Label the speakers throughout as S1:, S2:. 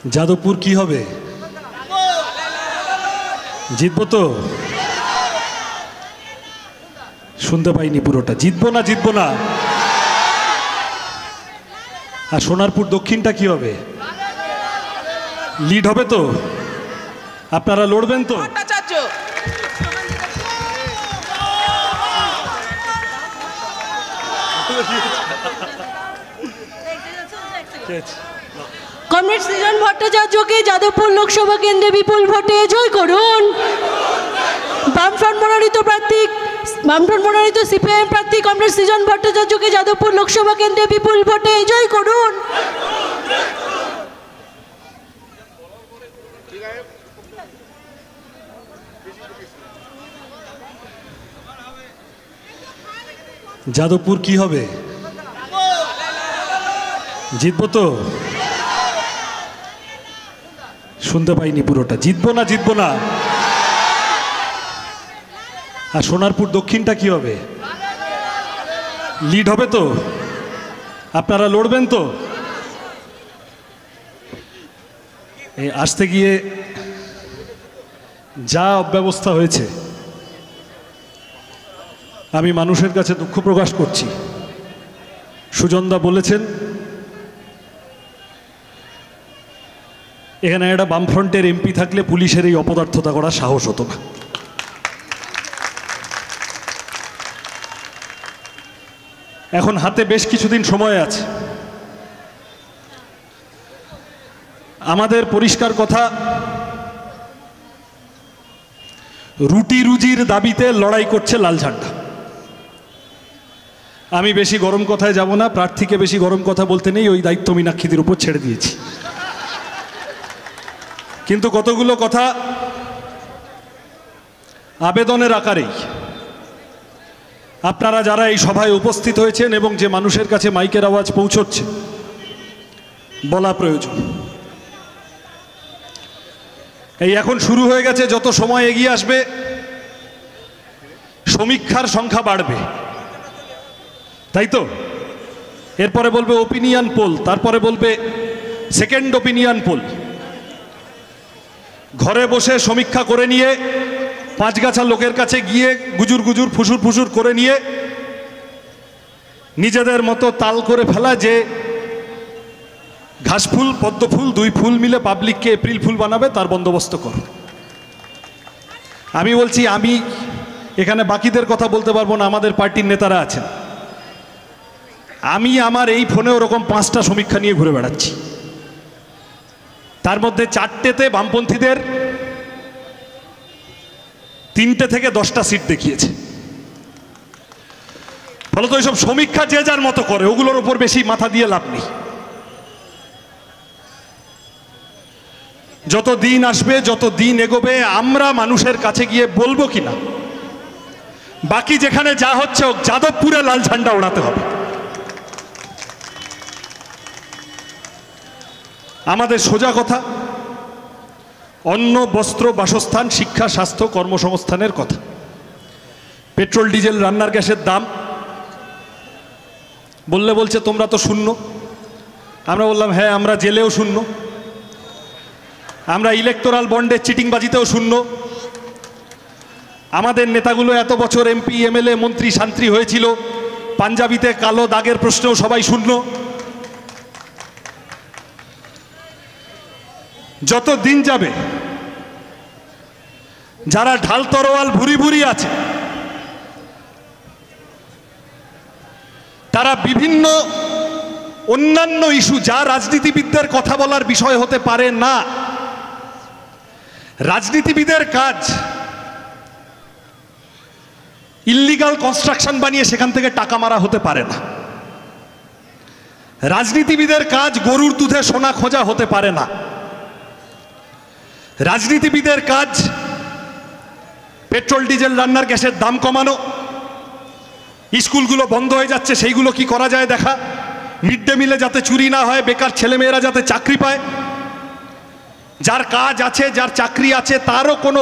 S1: যাদবপুর কি হবে? জিতবো তো? শুনতে পাইনি পুরোটা। জিতবো না জিতবো না? আর সোনারপুর দক্ষিণটা কি হবে? লিড হবে তো? আপনারা লড়বেন তো?
S2: কমরেড সৃজন ভট্টাচার্যকে যাদবপুর লোকসভা কেন্দ্রে বিপুল ভোটে জয় করুন। বামফ্রন্ট মনোনীত সিপিআইএম প্রার্থী কমরেড সৃজন ভট্টাচার্যকে যাদবপুর লোকসভা কেন্দ্রে বিপুল ভোটে জয় করুন।
S1: যাদবপুর কি হবে? জিতবো তো? শুনতে পাইনি পুরোটা। জিতবো না জিতবো না? আর সোনারপুর দক্ষিণটা কি হবে? লিড হবে তো? আপনারা লড়বেন তো? এই আসতে গিয়ে যা অব্যবস্থা হয়েছে, আমি মানুষের কাছে দুঃখ প্রকাশ করছি। সুজনদা বলেছেন এখানে একটা বামফ্রন্টের এমপি থাকলে পুলিশের এই অপদার্থতা করার সাহস হতো না। এখন হাতে বেশ কিছুদিন সময় আছে। আমাদের পরিষ্কার কথা, রুটি রুজির দাবিতে লড়াই করছে লাল ঝান্ডা। আমি বেশি গরম কথায় যাব না, প্রার্থীকে বেশি গরম কথা বলতে নেই, ওই দায়িত্ব মীনাক্ষীদের উপর ছেড়ে দিয়েছি। কিন্তু কতগুলো কথা আবেদনের আকারেই আপনারা যারা এই সভায় উপস্থিত হয়েছেন এবং যে মানুষের কাছে মাইকের আওয়াজ পৌঁছচ্ছে বলা প্রয়োজন। এই এখন শুরু হয়ে গেছে, যত সময় এগিয়ে আসবে সমীক্ষার সংখ্যা বাড়বে, তাই তো? এরপরে বলবে ওপিনিয়ন পোল, তারপরে বলবে সেকেন্ড ওপিনিয়ন পোল। ঘরে বসে সমীক্ষা করে নিয়ে পাঁচগাছা লোকের কাছে গিয়ে গুজুর গুজুর ফুসুর ফুসুর করে নিয়ে নিজেদের মতো তাল করে ফেলা যে ঘাসফুল পদ্মফুল দুই ফুল মিলে পাবলিককে এপ্রিল ফুল বানাবে, তার বন্দোবস্ত করো। আমি বলছি, আমি এখানে বাকিদের কথা বলতে পারবো না, আমাদের পার্টির নেতারা আছেন। আমি আমার এই ফোনে ওরকম 5টা সমীক্ষা নিয়ে ঘুরে বেড়াচ্ছি, তার মধ্যে 4টেতে বামপন্থীদের 3টে থেকে 10টা সিট দেখিয়েছে। ফলত এইসব সমীক্ষা যে যার মতো করে, ওগুলোর উপর বেশি মাথা দিয়ে লাভ নেই। যত দিন আসবে, যত দিন এগোবে, আমরা মানুষের কাছে গিয়ে বলবো কিনা বাকি যেখানে যা হচ্ছে যাদবপুরে লাল ঝান্ডা ওড়াতে হবে। আমাদের সোজা কথা, অন্ন বস্ত্র বাসস্থান শিক্ষা স্বাস্থ্য কর্মসংস্থানের কথা। পেট্রোল ডিজেল রান্নার গ্যাসের দাম বলছে তোমরা তো শূন্য। আমরা বললাম হ্যাঁ, আমরা জেলেও শূন্য, আমরা ইলেকটোরাল বন্ডের চিটিংবাজিতেও শূন্য। আমাদের নেতাগুলো এত বছর এমপি এমএলএ মন্ত্রী শান্ত্রী হয়েছিল, পাঞ্জাবিতে কালো দাগের প্রশ্নেও সবাই শূন্য। যত দিন যাবে যারা ঢাল তরোয়াল ভুরি ভুরি আছে, তারা বিভিন্ন অন্যান্য ইস্যু যা রাজনীতিবিদদের কথা বলার বিষয় হতে পারে না। রাজনীতিবিদের কাজ ইল্লিগাল কনস্ট্রাকশন বানিয়ে সেখান থেকে টাকা মারা হতে পারে না। রাজনীতিবিদের কাজ গরুর দুধে সোনা খোঁজা হতে পারে না। রাজনীতিবিদের কাজ পেট্রোল ডিজেল রান্নার গ্যাসের দাম কমানো, স্কুলগুলো বন্ধ হয়ে যাচ্ছে সেইগুলো কি করা যায় দেখা, মিড ডে মিলে যাতে চুরি না হয়, বেকার ছেলেমেয়েরা যাতে চাকরি পায়, যার কাজ আছে যার চাকরি আছে তারও কোনো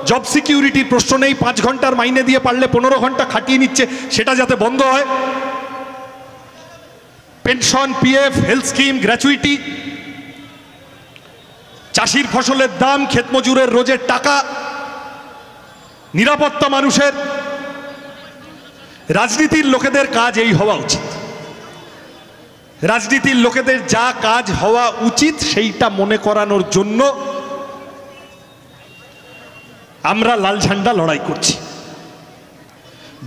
S1: জব সিকিউরিটির প্রশ্ন নেই, 5 ঘন্টার মাইনে দিয়ে পারলে 15 ঘন্টা খাটিয়ে নিচ্ছে, সেটা যাতে বন্ধ হয়। Pension, PF, health scheme, gratuity চাষির ফসলের দাম, ক্ষেত মজুরের রোজের টাকা, নিরাপত্তা মানুষের। রাজনীতির লোকেদের কাজ এই হওয়া উচিত। রাজনীতির লোকেদের যা কাজ হওয়া উচিত সেইটা মনে করানোর জন্য আমরা লাল ঝান্ডা লড়াই করছি।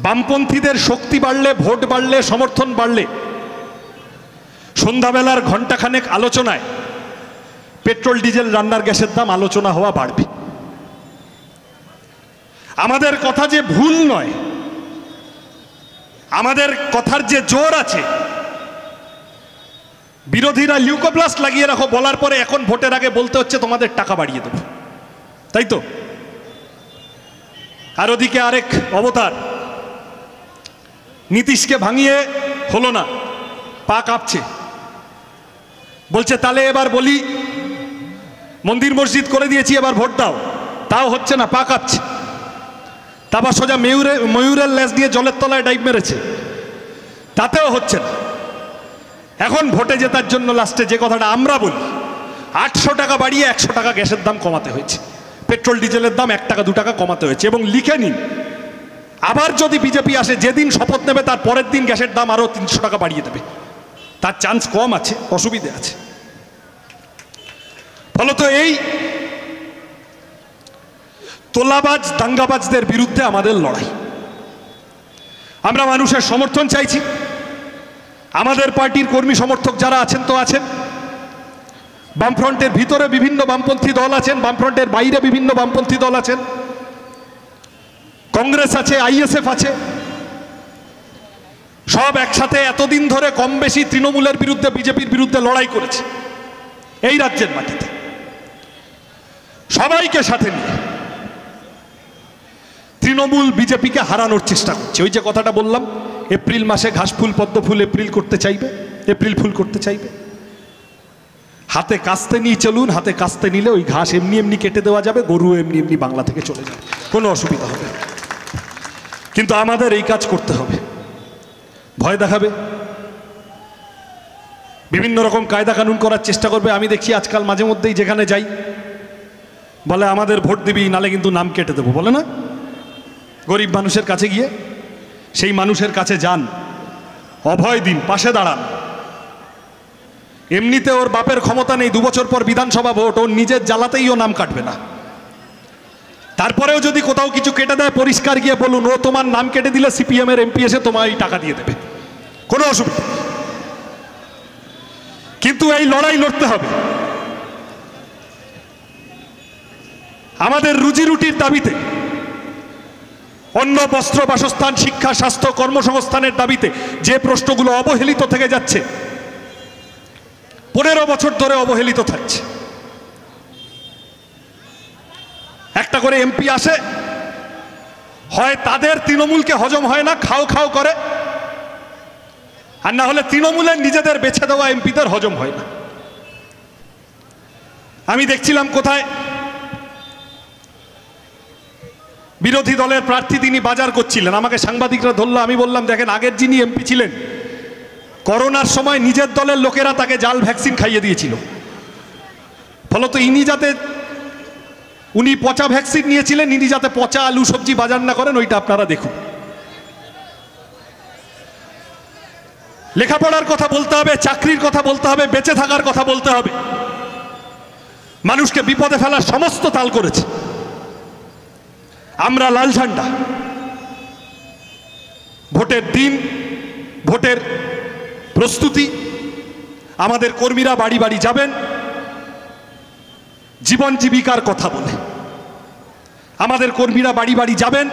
S1: বামপন্থীদের শক্তি বাড়লে, ভোট বাড়লে, সমর্থন বাড়লে সন্ধ্যাবেলার ঘণ্টাখানেক আলোচনায় পেট্রোল ডিজেল রান্নার গ্যাসের দাম আলোচনা হওয়া বাড়বে। আমাদের কথা যে ভুল নয়, আমাদের কথার যে জোর আছে, বিরোধীরা লিউকোপ্লাস্ট লাগিয়ে রাখো বলার পরে এখন ভোটের আগে বলতে হচ্ছে তোমাদের টাকা বাড়িয়ে দেব, তাই তো? আর ওদিকে আরেক অবতার, নীতিশকে ভাঙিয়ে হলো না, পা কাঁপছে, বলছে তাহলে এবার বলি মন্দির মসজিদ করে দিয়েছি, এবার ভোট দাও, তাও হচ্ছে না, পা কাঁপছে। তারপর সোজা ময়ূরের লেজ দিয়ে জলের তলায় ডাইভ মেরেছে, তাতেও হচ্ছে না। এখন ভোটে জেতার জন্য লাস্টে যে কথাটা আমরা বলি, 800 টাকা বাড়িয়ে 100 টাকা গ্যাসের দাম কমাতে হয়েছে, পেট্রোল ডিজেলের দাম 1 টাকা 2 টাকা কমাতে হয়েছে। এবং লিখে নিন, আবার যদি বিজেপি আসে, যেদিন শপথ নেবে তার পরের দিন গ্যাসের দাম আরো 300 টাকা বাড়িয়ে দেবে, তার চান্স কম আছে, অসুবিধে আছে। ফলত এই তোলাবাজ দাঙ্গাবাজদের বিরুদ্ধে আমাদের লড়াই। আমরা মানুষের সমর্থন চাইছি। আমাদের পার্টির কর্মী সমর্থক যারা আছেন তো আছেন, বামফ্রন্টের ভিতরে বিভিন্ন বামপন্থী দল আছেন, বামফ্রন্টের বাইরে বিভিন্ন বামপন্থী দল আছেন, কংগ্রেস আছে, আইএসএফ আছে, সব একসাথে এতদিন ধরে কম বেশি তৃণমূলের বিরুদ্ধে, বিজেপির বিরুদ্ধে লড়াই করেছে এই রাজ্যের মাটিতে। সবাইকে সাথে নিয়ে তৃণমূল বিজেপিকে হারানোর চেষ্টা করছে। ওই যে কথাটা বললাম, এপ্রিল মাসে ঘাস ফুল পদ্ম ফুল এপ্রিল করতে চাইবে, এপ্রিল ফুল করতে চাইবে। হাতে কাস্তে নিয়ে চলুন, হাতে কাস্তে নিলে ওই ঘাস এমনি এমনি কেটে দেওয়া যাবে, গরু এমনি এমনি বাংলা থেকে চলে যাবে, কোনো অসুবিধা হবে না। কিন্তু আমাদের এই কাজ করতে হবে। ভয় দেখাবে, বিভিন্ন রকম কায়দা কানুন করার চেষ্টা করবে। আমি দেখছি আজকাল মাঝে মধ্যেই যেখানে যাই বলে আমাদের ভোট দিবি, নালে কিন্তু নাম কেটে দেবো, বলে না? গরিব মানুষের কাছে গিয়ে সেই মানুষের কাছে যান, অভয় দিন, পাশে দাঁড়ান। এমনিতে ওর বাপের ক্ষমতা নেই, 2 বছর পর বিধানসভা ভোট, ওর নিজের জ্বালাতেই ও নাম কাটবে না। তারপরেও যদি কোথাও কিছু কেটে দেয়, পরিষ্কার গিয়ে বলুন, ও তোমার নাম কেটে দিলে সিপিএম এর এমপি এসে তোমায় টাকা দিয়ে দেবে, কোনো অসুবিধা। কিন্তু এই লড়াই লড়তে হবে। আমাদের রুজি রুটির দাবিতে, অন্ন, বস্ত্র, বাসস্থান, শিক্ষা, স্বাস্থ্য, কর্মসংস্থানের দাবিতে যে প্রশ্নগুলো অবহেলিত থেকে যাচ্ছে, 15 বছর ধরে অবহেলিত থাকছে। একটা করে এমপি আসে, হয় তাদের তৃণমূলকে হজম হয় না, খাও খাও করে, আর না হলে তৃণমূলের নিজেদের বেছে দেওয়া এমপিদের হজম হয় না। আমি দেখছিলাম কোথায় বিরোধী দলের প্রার্থী, তিনি বাজার করছিলেন, আমাকে সাংবাদিকরা ধরলো। আমি বললাম, দেখেন, আগের যিনি এমপি ছিলেন, করোনার সময় নিজের দলের লোকেরা তাকে জাল ভ্যাকসিন খাইয়ে দিয়েছিল। ফলত ইনি যাতে, উনি পচা ভ্যাকসিন নিয়েছিলেন, ইনি যাতে পচা আলু সবজি বাজার না করেন, ওইটা আপনারা দেখুন। লেখাপড়ার কথা বলতে হবে, চাকরির কথা বলতে হবে, বেঁচে থাকার কথা বলতে হবে। মানুষকে বিপদে ফেলার সমস্ত তাল করেছে। আমরা লাল ঝান্ডা, ভোটের দিন, ভোটের প্রস্তুতি, আমাদের কর্মীরা বাড়ি বাড়ি যাবেন জীবন জীবিকার কথা বলে। আমাদের কর্মীরা বাড়ি বাড়ি যাবেন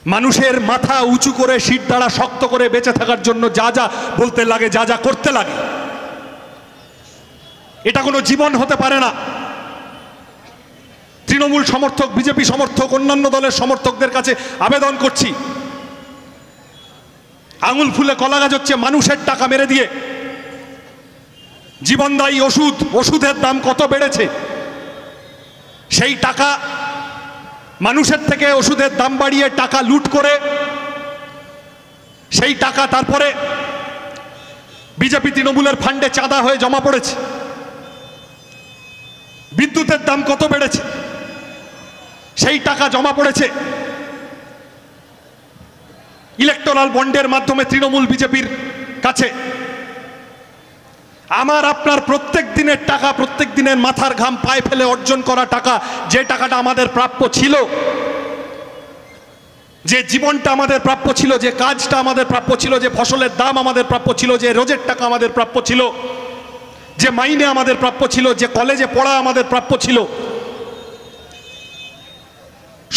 S1: মানুষের মাথা উঁচু করে, শির দ্বারা শক্ত করে বেঁচে থাকার জন্য যা যা বলতে লাগে, যা যা করতে লাগে। এটা কোনো জীবন হতে পারে না। তৃণমূল সমর্থক, বিজেপি সমর্থক, অন্যান্য দলের সমর্থকদের কাছে আবেদন করছি, আঙুল ফুলে কলা গাছ হচ্ছে মানুষের টাকা মেরে দিয়ে। জীবনদায়ী ওষুধ, ওষুধের দাম কত বেড়েছে, সেই টাকা মানুষের থেকে ওষুধের দাম বাড়িয়ে টাকা লুট করে, সেই টাকা তারপরে বিজেপি তৃণমূলের ফান্ডে চাঁদা হয়ে জমা পড়েছে। দুধের দাম কত বেড়েছে, সেই টাকা জমা পড়েছে ইলেকটোরাল বন্ডের মাধ্যমে তৃণমূল বিজেপির কাছে। আমার আপনার প্রত্যেক দিনের টাকা, প্রত্যেক দিনের মাথার ঘাম পায়ে ফেলে অর্জন করা টাকা, যে টাকাটা আমাদের প্রাপ্য ছিল, যে জীবনটা আমাদের প্রাপ্য ছিল, যে কাজটা আমাদের প্রাপ্য ছিল, যে ফসলের দাম আমাদের প্রাপ্য ছিল, যে রোজের টাকা আমাদের প্রাপ্য ছিল, যে মাইনে আমাদের প্রাপ্য ছিল, যে কলেজে পড়া আমাদের প্রাপ্য ছিল,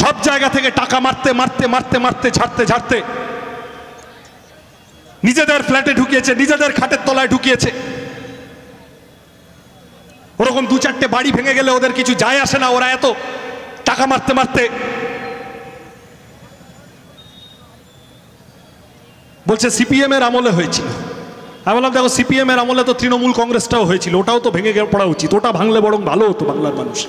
S1: সব জায়গা থেকে টাকা মারতে মারতে মারতে মারতে ঝাড়তে ঝাড়তে নিজেদের ফ্ল্যাটে ঢুকিয়েছে, নিজেদের খাটের তলায় ঢুকিয়েছে। ওরকম দু চারটে বাড়ি ভেঙে গেলে ওদের কিছু যায় আসে না, ওরা এত টাকা মারতে মারতে বলছে সিপিএম এর আমলে হয়েছিল। আমি বললাম দেখো, সিপিএম এর আমলে তো তৃণমূল কংগ্রেসটাও হয়েছিল, ওটাও তো ভেঙে পড়া উচিত, ওটা ভাঙলে বরং ভালো হতো বাংলার মানুষ।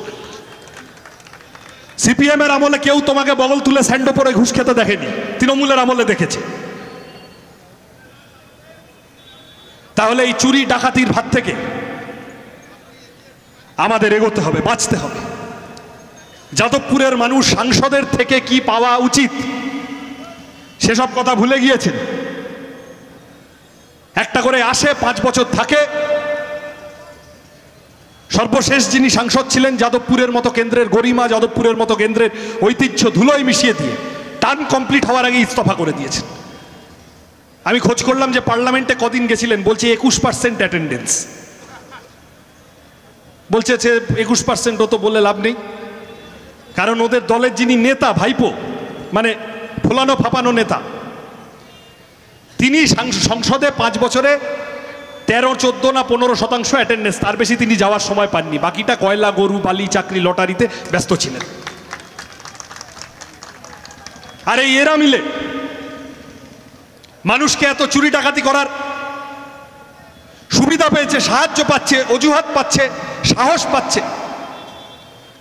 S1: সিপিএম এর আমলে কেউ তোমাকে বগল তুলে স্যান্ডো পরে ঘুষ খেতে দেখেনি, তৃণমূলের আমলে দেখেছে। তাহলে এই চুরি ডাকাতির ভাত থেকে আমাদের এগোতে হবে, বাঁচতে হবে। যাদবপুরের মানুষ সাংসদের থেকে কি পাওয়া উচিত সেসব কথা ভুলে গিয়েছেন। একটা করে আসে, 5 বছর থাকে। সর্বশেষ যিনি সাংসদ ছিলেন, যাদবপুরের মতো কেন্দ্রের গরিমা, যাদবপুরের মতো কেন্দ্রের ঐতিহ্য ধুলোয় মিশিয়ে দিয়ে টার্ম কমপ্লিট হওয়ার আগে ইস্তফা করে দিয়েছেন। আমি খোঁজ করলাম যে পার্লামেন্টে কদিন গেছিলেন, বলছে 21% অ্যাটেন্ডেন্স। বলছে 21% তো বলে লাভ নেই, কারণ ওদের দলের যিনি নেতা, ভাইপো, মানে ফোলানো ফাপানো নেতা, তিনি সংসদে 5 বছরে 13, 14 না 15% অ্যাটেন্ডেন্স, তার বেশি তিনি যাওয়ার সময় পাননি। বাকিটা কয়লা, গরু, বালি, চাকরি, লটারিতে ব্যস্ত ছিলেন। আর এই এরা মিলে মানুষকে এত চুরি ডাকাতি করার সুবিধা পেয়েছে, সাহায্য পাচ্ছে, অজুহাত পাচ্ছে, সাহস পাচ্ছে,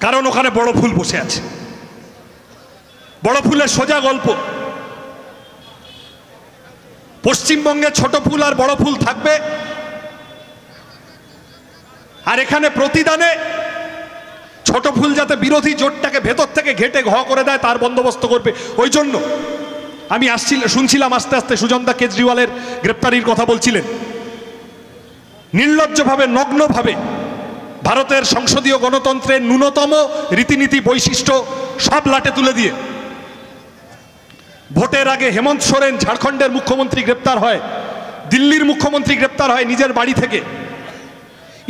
S1: কারণ ওখানে বড় ফুল বসে আছে। বড় ফুলের সোজা গল্প, পশ্চিমবঙ্গে ছোট ফুল আর বড় ফুল থাকবে, আর এখানে প্রতিদানে ছোট ফুল যাতে বিরোধী জোটটাকে ভেতর থেকে ঘেটে ঘ করে দেয় তার বন্দোবস্ত করবে। ওই জন্য আমি শুনছিলাম আস্তে আস্তে সুজনদা কেজরিওয়ালের গ্রেপ্তারির কথা বলছিলেন। নির্লজ্জভাবে, নগ্নভাবে ভারতের সংসদীয় গণতন্ত্রের ন্যূনতম রীতিনীতি, বৈশিষ্ট্য সব লাটে তুলে দিয়ে ভোটের আগে হেমন্ত সোরেন ঝাড়খণ্ডের মুখ্যমন্ত্রী গ্রেপ্তার হয়, দিল্লির মুখ্যমন্ত্রী গ্রেপ্তার হয় নিজের বাড়ি থেকে।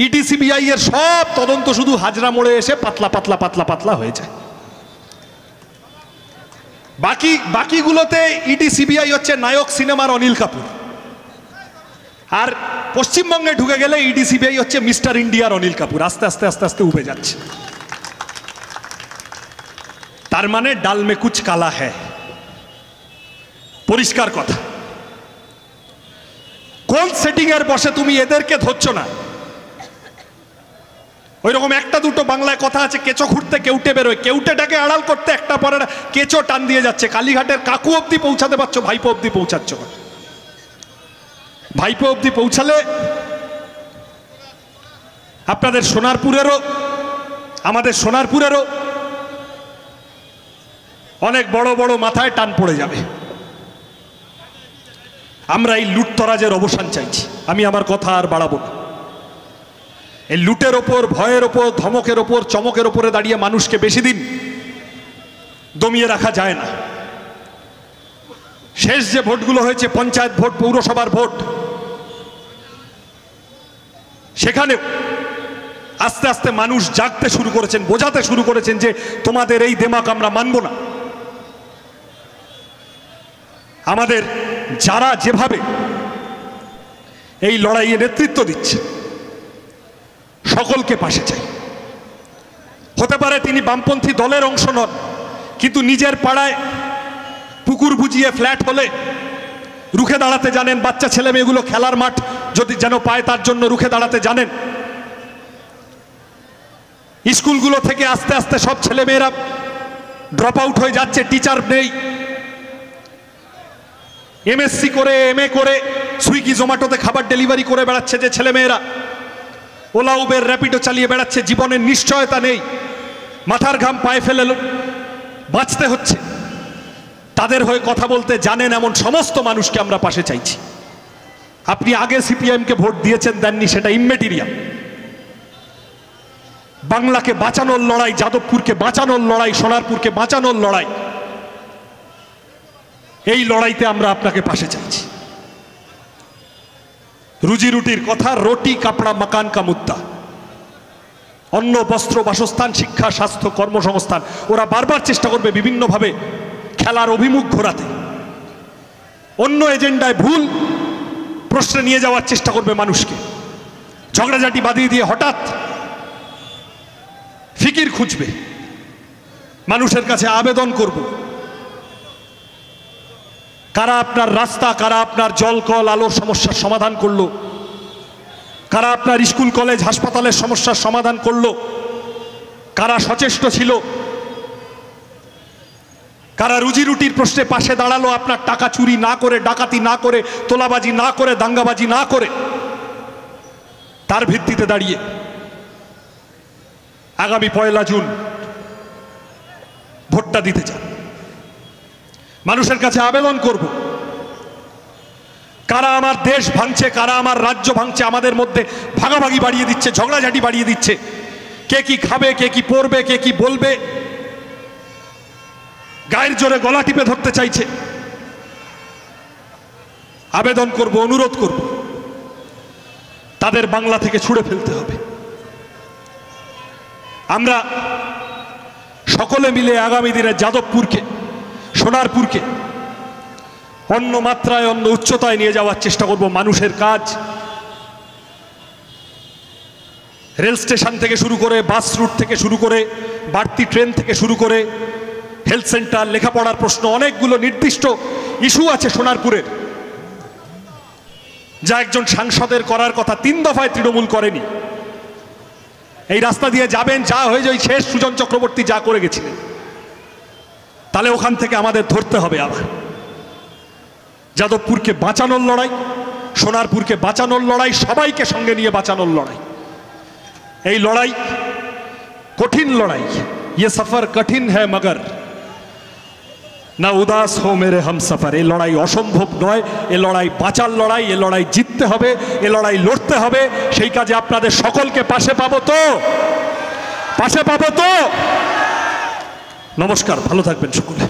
S1: ইডি সিবিআই এর সব তদন্ত শুধু হাজরা মোড়ে এসে পাতলা পাতলা পাতলা পাতলা হয়ে যায়। বাকিগুলোতে ইডি সিবিআই হচ্ছে নায়ক সিনেমার অনিল কাপুর, আর পশ্চিমবঙ্গে ঢুকে গেলে ইডি সিবিআই হচ্ছে মিস্টার ইন্ডিয়ার অনিল কাপুর। আস্তে আস্তে আস্তে আস্তে উবে যাচ্ছে। তার মানে ডাল মে কুছ কালা হ্যায়, পরিষ্কার কথা। কোন সেটিং এর বসে তুমি এদেরকে ধরছো না? ওই রকম একটা দুটো বাংলায় কথা আছে, কেঁচো খুঁড়তে কেউটে বেরোয়, কেউটেটাকে আড়াল করতে একটা পরে কেঁচো টান দিয়ে যাচ্ছে। কালীঘাটের কাকু অব্দি পৌঁছাতে পারছো, ভাইপো অব্দি পৌঁছাচ্ছ না। ভাইপো অব্দি পৌঁছালে আপনাদের সোনারপুরেরও, আমাদের সোনারপুরেরও অনেক বড় বড় মাথায় টান পড়ে যাবে। আমরা এই লুটতরাজের অবসান চাইছি। আমি আমার কথা আর বাড়াবো না। এই লুটের ওপর, ভয়ের ওপর, ধমকের ওপর, চমকের ওপরে দাঁড়িয়ে মানুষকে বেশি দিন দমিয়ে রাখা যায় না। শেষ যে ভোটগুলো হয়েছে, পঞ্চায়েত ভোট, পৌরসভার ভোট, সেখানে আস্তে আস্তে মানুষ জাগতে শুরু করেছেন, বোঝাতে শুরু করেছেন যে তোমাদের এই দেমাক আমরা মানব না। আমাদের যারা যেভাবে এই লড়াইয়ে নেতৃত্ব দিচ্ছে, সকলকে পাশে চাই। হতে পারে তিনি বামপন্থী দলের অংশ নন, কিন্তু নিজের পাড়ায় পুকুর বুঝিয়ে ফ্ল্যাট হলে রুখে দাঁড়াতে জানেন। বাচ্চা ছেলে মেয়েগুলো খেলার মাঠ যদি যেন পায়, তার জন্য রুখে দাঁড়াতে জানেন। স্কুলগুলো থেকে আস্তে আস্তে সব ছেলে মেয়েরা ড্রপ আউট হয়ে যাচ্ছে, টিচার নেই। এমএসসি করে, এমএ করে সুইগি জোম্যাটোতে খাবার ডেলিভারি করে বেড়াচ্ছে যে ছেলেমেয়েরা, ওলা উবের র্যাপিডো চালিয়ে বেড়াচ্ছে, জীবনের নিশ্চয়তা নেই, মাথার ঘাম পায়ে ফেলে বাঁচতে হচ্ছে। তাদের হয়ে কথা বলতে জানেন এমন সমস্ত মানুষকে আমরা পাশে চাইছি। আপনি আগে সিপিএমকে ভোট দিয়েছেন, দেননি, সেটা ইম্মেটেরিয়াল। বাংলাকে বাঁচানোর লড়াই, যাদবপুরকে বাঁচানোর লড়াই, সোনারপুরকে বাঁচানোর লড়াই, এই লড়াইতে আমরা আপনাকে পাশে চাইছি। রুজি রুটির কথা, রুটি কাপড়া মাকান কা মুদ্দা, অন্ন বস্ত্র বাসস্থান শিক্ষা স্বাস্থ্য কর্মসংস্থান, ওরা বারবার চেষ্টা করবে বিভিন্নভাবে খেলার অভিমুখ ঘোরাতে, অন্য এজেন্ডায় ভুল প্রশ্নে নিয়ে যাওয়ার চেষ্টা করবে মানুষকে, ঝগড়াঝাটি বাঁধিয়ে দিয়ে হঠাৎ ফিকির খুঁজবে। মানুষের কাছে আবেদন করব, কারা আপনার রাস্তা, কারা আপনার জল কল আলোর সমস্যার সমাধান করলো, কারা আপনার স্কুল কলেজ হাসপাতালের সমস্যার সমাধান করলো, কারা সচেষ্ট ছিল, কারা রুজি রুটির প্রশ্নে পাশে দাঁড়ালো, আপনার টাকা চুরি না করে, ডাকাতি না করে, তোলাবাজি না করে, দাঙ্গাবাজি না করে, তার ভিত্তিতে দাঁড়িয়ে আগামী 1 জুন ভোটটা দিতে চান। মানুষের কাছে আবেদন করব, কারা আমার দেশ ভাঙছে, কারা আমার রাজ্য ভাঙছে, আমাদের মধ্যে ভাগাভাগি বাড়িয়ে দিচ্ছে, ঝগড়াঝাটি বাড়িয়ে দিচ্ছে, কে কি খাবে, কে কি পরবে, কে কি বলবে, গায়ের জোরে গলা টিপে ধরতে চাইছে। আবেদন করব, অনুরোধ করব, তাদের বাংলা থেকে ছুঁড়ে ফেলতে হবে। আমরা সকলে মিলে আগামী দিনে যাদবপুরকে, সোনারপুরকে অন্য মাত্রায়, অন্য উচ্চতায় নিয়ে যাওয়ার চেষ্টা করব। মানুষের কাজ, রেল স্টেশন থেকে শুরু করে, বাস রুট থেকে শুরু করে, বাড়তি ট্রেন থেকে শুরু করে, হেলথ সেন্টার, লেখাপড়ার প্রশ্ন, অনেকগুলো নির্দিষ্ট ইস্যু আছে সোনারপুরের, যা একজন সাংসদের করার কথা 3 দফায় তৃণমূল করেনি। এই রাস্তা দিয়ে যাবেন, যা হয়ে যায় শেষ, সুজন চক্রবর্তী যা করে গেছিলেন, তাহলে ওখান থেকে আমাদের ধরতে হবে আবার। যাদবপুরকে বাঁচানোর লড়াই, সোনারপুরকে বাঁচানোর লড়াই, সবাইকে সঙ্গে নিয়ে বাঁচানোর লড়াই। এই লড়াই কঠিন লড়াই, ये सफर कठिन है मगर না উদাস হো মেরে হামসফর। এই লড়াই অসম্ভব নয়, এ লড়াই বাঁচার লড়াই, এ লড়াই জিততে হবে, এ লড়াই লড়তে হবে। সেই কাজে আপনাদের সকলকে পাশে পাবো তো, পাশে পাবো তো। নমস্কার, ভালো থাকবেন সকলে।